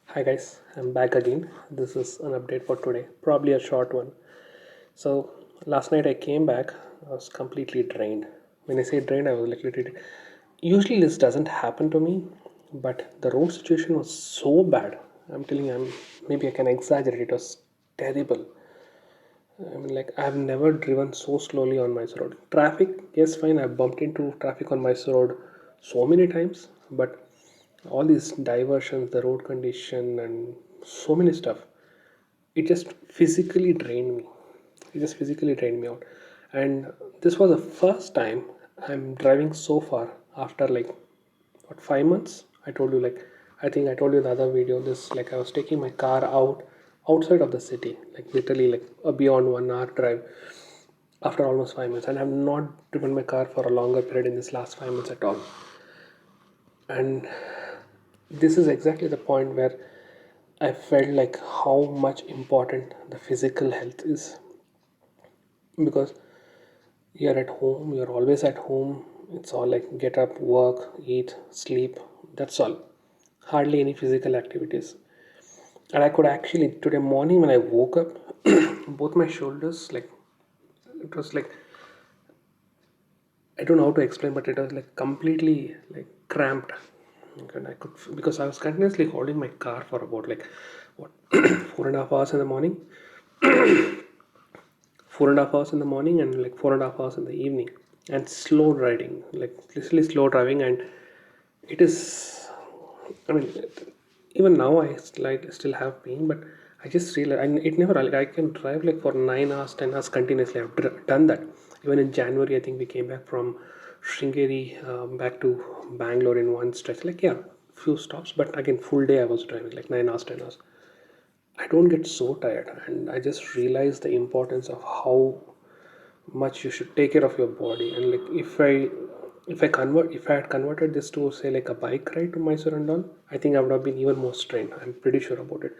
Hi guys, I'm back again. This is an update for today, probably a short one. So last night I came back, I was completely drained. When I say drained, I was like literally. Usually this doesn't happen to me, but the road situation was so bad. I'm telling you, maybe I can exaggerate. It was terrible. I mean, like I've never driven so slowly on my road. Traffic, yes, fine. I've bumped into traffic on my road so many times, but all these diversions, the road condition, and so many stuff, it just physically drained me. It just physically drained me out. And this was the first time I'm driving so far after like what 5 months. I told you like I think I told you the other video. This like I was taking my car outside of the city, like literally like a beyond 1 hour drive after almost 5 months, and I've not driven my car for a longer period in this last 5 months at all. And this is exactly the point where I felt like how much important the physical health is, because you're at home, you're always at home. It's all like get up, work, eat, sleep. That's all. Hardly any physical activities. And I could actually today morning when I woke up, both my shoulders like it was like I don't know how to explain, but it was like completely like cramped. And I could because I was continuously holding my car for about like what 4.5 hours in the morning, 4.5 hours in the morning, and like 4.5 hours in the evening, and slow riding, like literally slow driving, and it is. I mean, even now I still have pain, but I just realized it never like I can drive like for 9 hours, 10 hours continuously. I've done that. Even in January, I think we came back from Sringeri back to Bangalore in one stretch. Like yeah, few stops, but again full day I was driving like 9 hours, 10 hours. I don't get so tired, and I just realize the importance of how much you should take care of your body. And like if I had converted this to say like a bike ride to Mysore and all, I think I would have been even more strained. I'm pretty sure about it.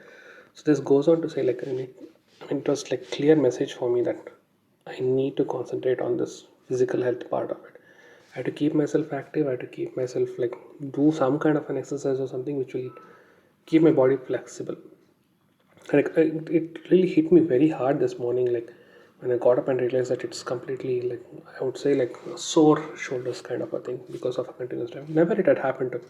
So this goes on to say like it was like clear message for me that I need to concentrate on this physical health part of it. I had to keep myself active. I had to keep myself like do some kind of an exercise or something which will keep my body flexible. Like it really hit me very hard this morning, like when I got up and realized that it's completely like I would say like sore shoulders kind of a thing because of a continuous drive. Never it had happened to me.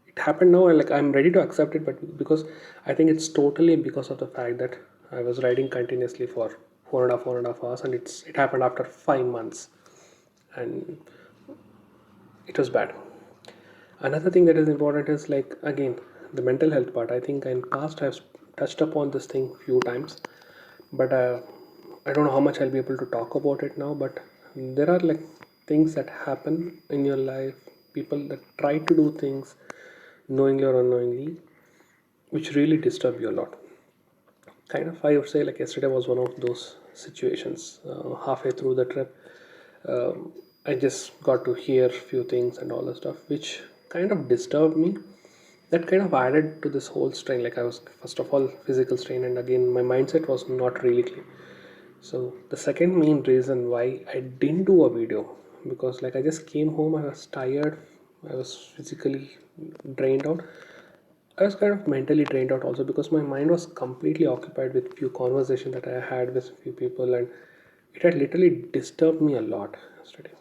It happened now, and like I'm ready to accept it, but because I think it's totally because of the fact that I was riding continuously for 4.5 hours, and it happened after 5 months, and it was bad. Another thing that is important is like again the mental health part. I think in past I've touched upon this thing few times, but I don't know how much I'll be able to talk about it now. But there are like things that happen in your life, people that try to do things knowingly or unknowingly, which really disturb you a lot. Kind of, I would say like yesterday was one of those situations. Halfway through the trip, I just got to hear few things and all the stuff, which kind of disturbed me. That kind of added to this whole strain. Like I was first of all physical strain, and again my mindset was not really clear. So the second main reason why I didn't do a video, because like I just came home, I was tired, I was physically drained out. I was kind of mentally drained out also because my mind was completely occupied with few conversations that I had with few people, and it had literally disturbed me a lot yesterday.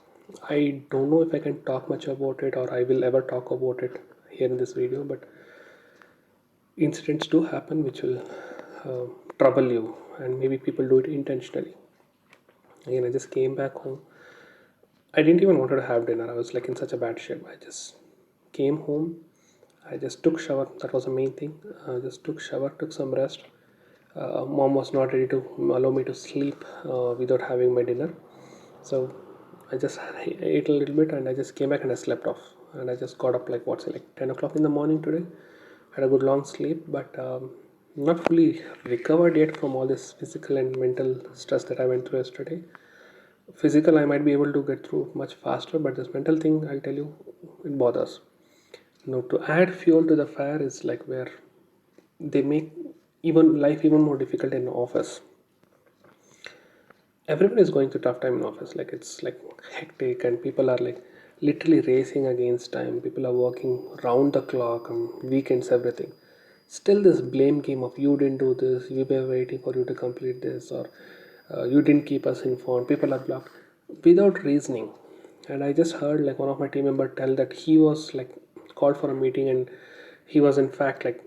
I don't know if I can talk much about it or I will ever talk about it here in this video, but incidents do happen which will uh, trouble you, and maybe people do it intentionally. Again, I just came back home. I didn't even wanted to have dinner. I was like in such a bad shape. I just came home. I just took shower. That was the main thing. Just took shower, took some rest. Mom was not ready to allow me to sleep without having my dinner. So I just ate a little bit and I just came back and I slept off. And I just got up like what's it like 10 o'clock in the morning today. Had a good long sleep, but not fully recovered yet from all this physical and mental stress that I went through yesterday. Physical I might be able to get through much faster, but this mental thing I'll tell you, it bothers. Now to add fuel to the fire is like where they make even life even more difficult in office. Everyone is going through tough time in office, like it's like hectic and people are like literally racing against time. People are working round the clock on weekends, everything. still this blame game of you didn't do this, we were waiting for you to complete this, or you didn't keep us informed, people are blocked without reasoning. And I just heard like one of my team member tell that he was like called for a meeting, and he was in fact like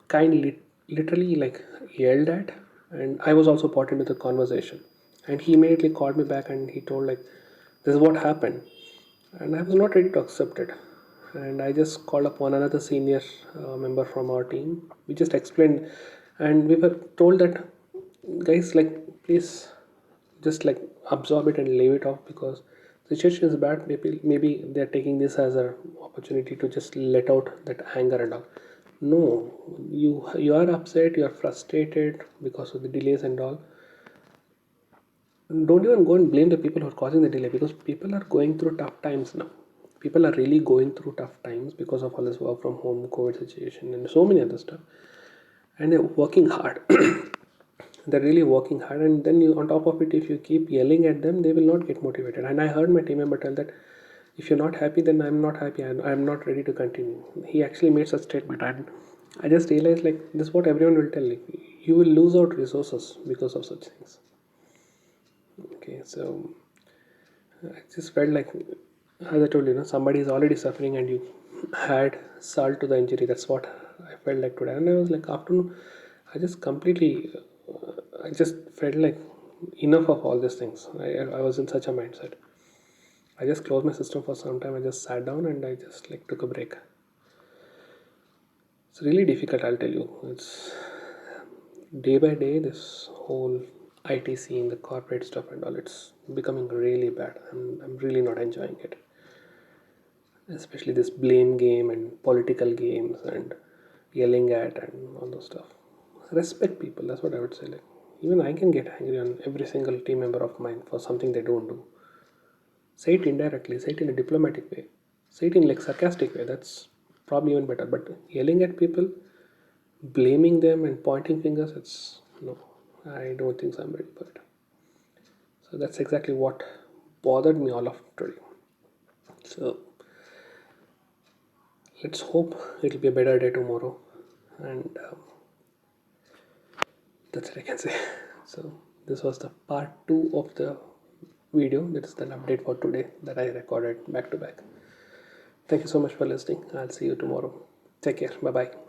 kindly literally like yelled at, and I was also brought into the conversation, and he immediately called me back and he told like this is what happened, and I was not ready to accept it. And I just called up one another senior member from our team. We just explained, and we were told that guys, like, please just like absorb it and leave it off, because the situation is bad. Maybe they're taking this as an opportunity to just let out that anger and all. No, you are upset, you are frustrated because of the delays and all. Don't even go and blame the people who are causing the delay, because people are going through tough times now. People are really going through tough times because of all this work from home, COVID situation, and so many other stuff. And they're working hard. They're really working hard, and then you, on top of it, if you keep yelling at them, they will not get motivated. And I heard my team member tell that if you're not happy, then I'm not happy. I'm not ready to continue. He actually made such statement, and I just realized like this is what everyone will tell. Like, you will lose out resources because of such things. Okay, so I just felt like, as I told you, somebody is already suffering and you had salt to the injury. That's what I felt like today. And I was like, afternoon, I just completely, I just felt like enough of all these things. I was in such a mindset. I just closed my system for some time. I just sat down and I just like took a break. It's really difficult, I'll tell you. It's day by day, this whole IT scene, the corporate stuff and all, it's becoming really bad. I'm really not enjoying it. Especially this blame game and political games and yelling at and all those stuff. Respect people, that's what I would say. Like, even I can get angry on every single team member of mine for something they don't do. Say it indirectly, say it in a diplomatic way, say it in like sarcastic way. That's probably even better. But yelling at people, blaming them and pointing fingers, it's no. I don't think so I'm ready for it. So that's exactly what bothered me all of today. So let's hope it'll be a better day tomorrow, and that's what I can say. So this was the part 2 of the video. That is an update for today that I recorded back to back. Thank you so much for listening. I'll see you tomorrow. Take care. Bye bye.